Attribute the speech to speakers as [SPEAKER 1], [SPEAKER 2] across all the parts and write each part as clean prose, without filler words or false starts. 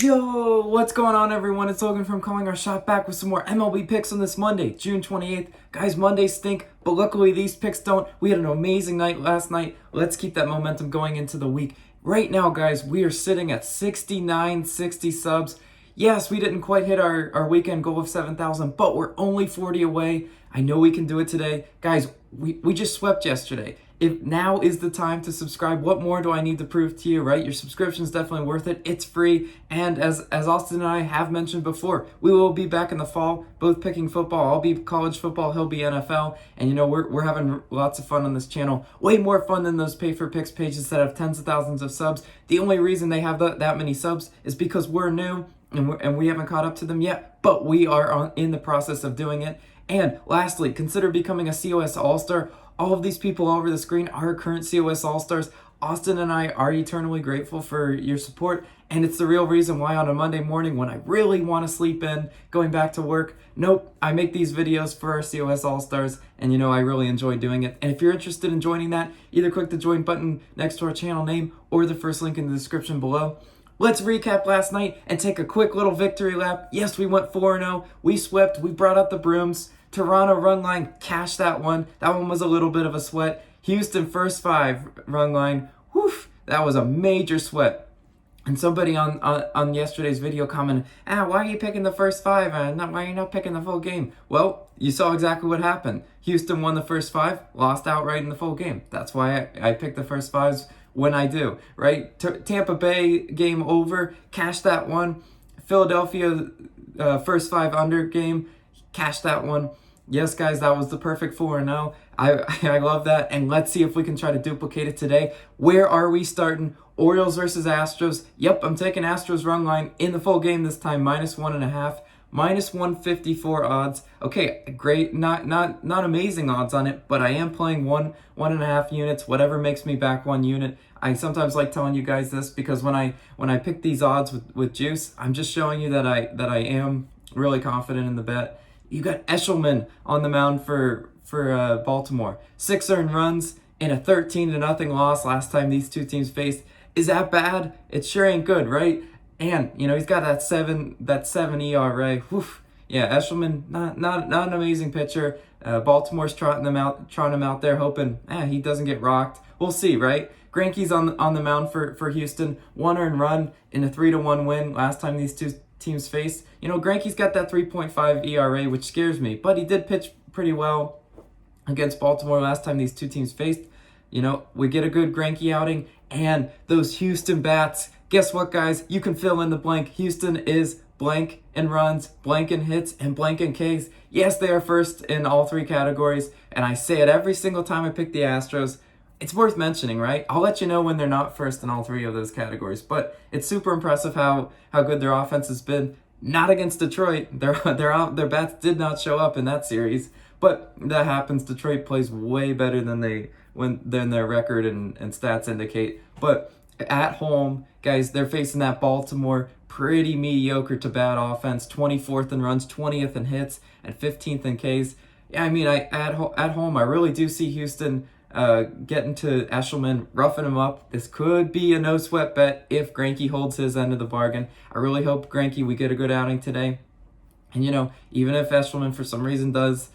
[SPEAKER 1] Yo, what's going on, everyone? It's Logan from Calling Our Shot, back with some more MLB picks on this Monday, June 28th. Guys, Mondays stink, but luckily these picks don't. We had an amazing night last night. Let's keep that momentum going into the week. Right now, guys, we are sitting at 60 subs. Yes, we didn't quite hit our weekend goal of 7,000, but we're only 40 away. I know we can do it today. Guys, we just swept yesterday. If now is the time to subscribe, what more do I need to prove to you, right? Your subscription is definitely worth it. It's free. And as Austin and I have mentioned before, we will be back in the fall, both picking football. I'll be college football, he'll be NFL. And you know, we're having lots of fun on this channel. Way more fun than those pay for picks pages that have tens of thousands of subs. The only reason they have that many subs is because we're new and we haven't caught up to them yet, but we are in the process of doing it. And lastly, consider becoming a COS All-Star. All of these people over the screen are current COS All-Stars. Austin and I are eternally grateful for your support, and it's the real reason why on a Monday morning when I really want to sleep in, going back to work, nope, I make these videos for our COS All-Stars, and you know, I really enjoy doing it. And if you're interested in joining that, either click the join button next to our channel name or the first link in the description below. Let's recap last night and take a quick little victory lap. Yes, we went 4-0. We swept. We brought out the brooms. Toronto run line, cashed that one. That one was a little bit of a sweat. Houston first 5 run line, whew, that was a major sweat. And somebody on yesterday's video commented, why are you picking the first 5? Why are you not picking the full game? Well, you saw exactly what happened. Houston won the first 5, lost outright in the full game. That's why I picked the first 5s when I do, right? Tampa Bay game over, cashed that one. Philadelphia first 5 under game, cashed that one. Yes, guys, that was the perfect 4-0. I love that, and let's see if we can try to duplicate it today. Where are we starting? Orioles versus Astros. Yep, I'm taking Astros run line in the full game this time, -1.5, -154 odds. Okay, great, not amazing odds on it, but I am playing 1.5 units, whatever makes me back 1 unit. I sometimes like telling you guys this because when I pick these odds with juice, I'm just showing you that I am really confident in the bet. You got Eshelman on the mound for Baltimore. 6 earned runs in a 13-0 loss last time these two teams faced. Is that bad? It sure ain't good, right? And you know, he's got that 7 ERA. Whew. Yeah, Eshelman, not an amazing pitcher. Baltimore's trotting him out there, hoping he doesn't get rocked. We'll see, right? Greinke's on the mound for Houston. 1 earned run in a 3-1 win last time these two teams faced. You know, Greinke's got that 3.5 ERA, which scares me, but he did pitch pretty well against Baltimore last time these two teams faced. You know, we get a good Greinke outing, and those Houston bats, guess what, guys? You can fill in the blank. Houston is blank in runs, blank in hits, and blank in Ks. Yes, they are first in all 3 categories, and I say it every single time I pick the Astros. It's worth mentioning, right? I'll let you know when they're not first in all 3 of those categories, but it's super impressive how good their offense has been. Not against Detroit. Their bats did not show up in that series, but that happens. Detroit plays way better than their record and stats indicate. But at home, guys, they're facing that Baltimore pretty mediocre to bad offense. 24th in runs, 20th in hits, and 15th in Ks. Yeah, I mean, at home, I really do see Houston getting to Eshelman, roughing him up. This could be a no-sweat bet if Greinke holds his end of the bargain. I really hope, Greinke, we get a good outing today. And, you know, even if Eshelman for some reason does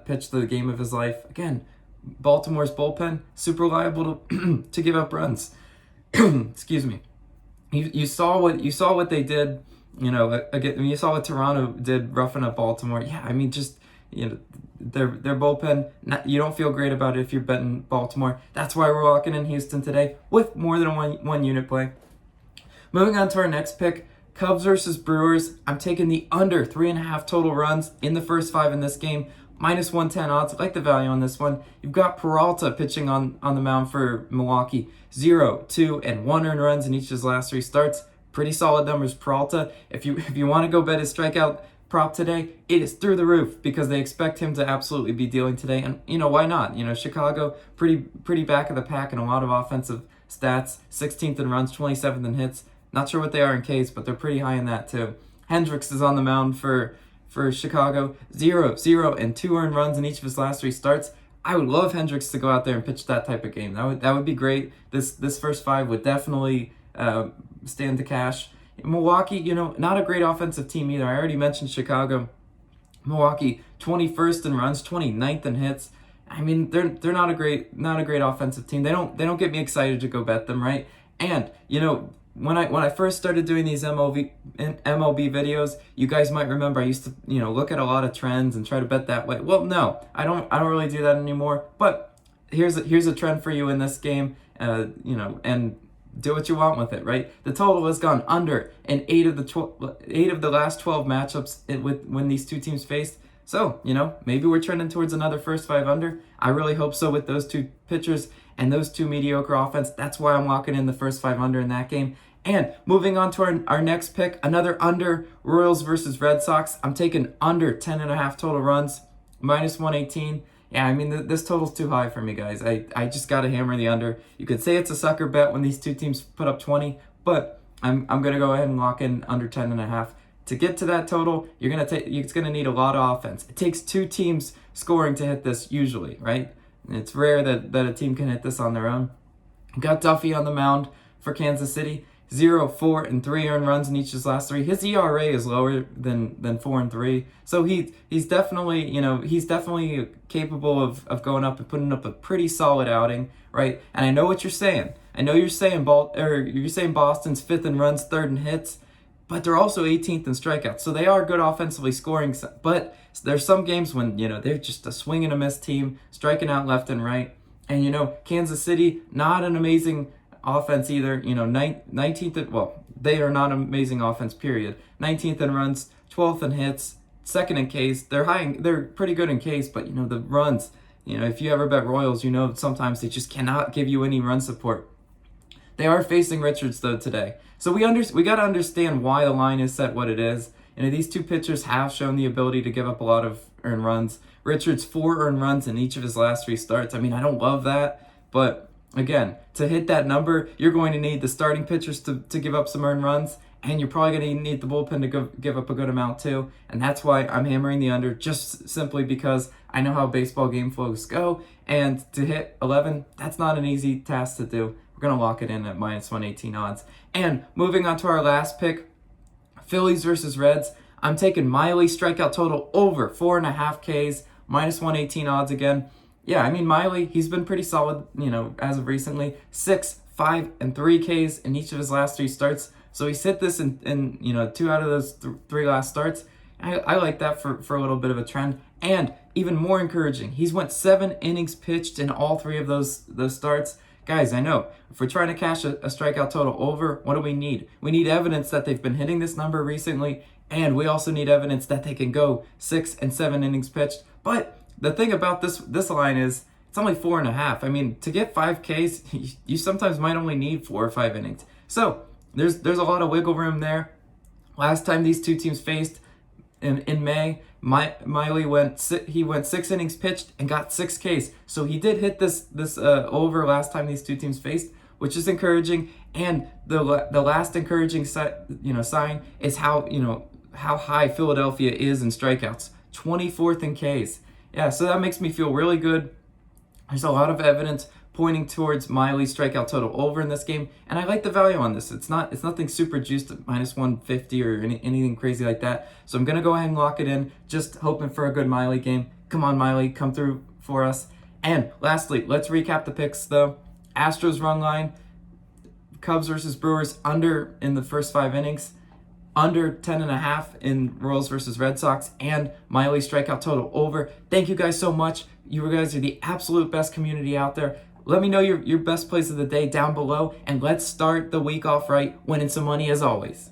[SPEAKER 1] pitch the game of his life, again, Baltimore's bullpen, super liable to give up runs. Excuse me. You saw what they did, you know, again, you saw what Toronto did roughing up Baltimore. Yeah, I mean, just, you know, their bullpen, you don't feel great about it if you're betting Baltimore. That's why we're walking in Houston today with more than one unit play. Moving on to our next pick, Cubs versus Brewers. I'm taking the under 3.5 total runs in the first 5 in this game. -110 odds. I like the value on this one. You've got Peralta pitching on the mound for Milwaukee. 0, 2, and 1 earned runs in each of his last 3 starts. Pretty solid numbers, Peralta. If you want to go bet his strikeout prop today, it is through the roof because they expect him to absolutely be dealing today. And, you know, why not? You know, Chicago, pretty back of the pack in a lot of offensive stats. 16th in runs, 27th in hits. Not sure what they are in Ks, but they're pretty high in that too. Hendricks is on the mound for Chicago. 0, 0, and 2 earned runs in each of his last 3 starts. I would love Hendricks to go out there and pitch that type of game. That would be great. This first 5 would definitely stand to cash. Milwaukee, not a great offensive team either. I already mentioned Chicago. Milwaukee 21st in runs, 29th in hits. I mean, they're not a great offensive team. They don't get me excited to go bet them, right? And when I first started doing these MLB videos, you guys might remember I used to look at a lot of trends and try to bet that way. Well, no, I don't really do that anymore. But here's a trend for you in this game, and do what you want with it, right? The total has gone under in 8 of the last 12 matchups when these two teams faced. So, maybe we're trending towards another first 5 under. I really hope so with those two pitchers and those two mediocre offense. That's why I'm locking in the first 5 under in that game. And moving on to our next pick, another under, Royals versus Red Sox. I'm taking under 10.5 total runs, -118. Yeah, I mean, this total's too high for me, guys. I just got to hammer the under. You could say it's a sucker bet when these two teams put up 20, but I'm going to go ahead and lock in under 10.5. To get to that total, it's going to need a lot of offense. It takes 2 teams scoring to hit this usually, right? It's rare that a team can hit this on their own. Got Duffy on the mound for Kansas City. 0, 4, and 3 earned runs in each of his last 3. His ERA is lower than 4 and 3. So he's definitely capable of going up and putting up a pretty solid outing, right? And I know what you're saying. I know you're saying Boston's 5th in runs, 3rd in hits, but they're also 18th in strikeouts. So they are good offensively scoring, but there's some games when they're just a swing and a miss team, striking out left and right. And Kansas City, not an amazing offense either, 19th they are not amazing offense, period. 19th in runs, 12th in hits, 2nd in Ks. They're pretty good in Ks, but the runs, if you ever bet Royals, sometimes they just cannot give you any run support. They are facing Richards though today. So we got to understand why the line is set what it is. These two pitchers have shown the ability to give up a lot of earned runs. Richards 4 earned runs in each of his last 3 starts. I mean, I don't love that, but again, to hit that number, you're going to need the starting pitchers to give up some earned runs, and you're probably going to need the bullpen to give up a good amount too. And that's why I'm hammering the under, just simply because I know how baseball game flows go. And to hit 11, that's not an easy task to do. We're going to lock it in at -118 odds. And moving on to our last pick, Phillies versus Reds. I'm taking Miley strikeout total over 4.5 Ks, -118 odds again. Yeah, I mean, Miley, he's been pretty solid, as of recently. 6, 5, and 3 Ks in each of his last 3 starts. So he's hit this in 2 out of those 3 last starts. I like that for a little bit of a trend. And even more encouraging, he's went 7 innings pitched in all 3 of those starts. Guys, I know, if we're trying to cash a strikeout total over, what do we need? We need evidence that they've been hitting this number recently, and we also need evidence that they can go 6 and 7 innings pitched. But the thing about this line is it's only 4.5. I mean, to get 5 Ks, you sometimes might only need 4 or 5 innings. So there's a lot of wiggle room there. Last time these two teams faced in May, Miley went 6 innings pitched and got 6 Ks. So he did hit this over last time these two teams faced, which is encouraging. And the last encouraging sign is how high Philadelphia is in strikeouts, 24th in Ks. Yeah, so that makes me feel really good. There's a lot of evidence pointing towards Miley's strikeout total over in this game, and I like the value on this. It's nothing super juiced at -150 or anything crazy like that. So I'm gonna go ahead and lock it in, just hoping for a good Miley game. Come on, Miley, come through for us. And lastly, let's recap the picks though. Astros run line, Cubs versus Brewers under in the first 5 innings. Under 10.5 in Royals versus Red Sox, and Miley strikeout total over. Thank you guys so much. You guys are the absolute best community out there. Let me know your best plays of the day down below, and let's start the week off right, winning some money as always.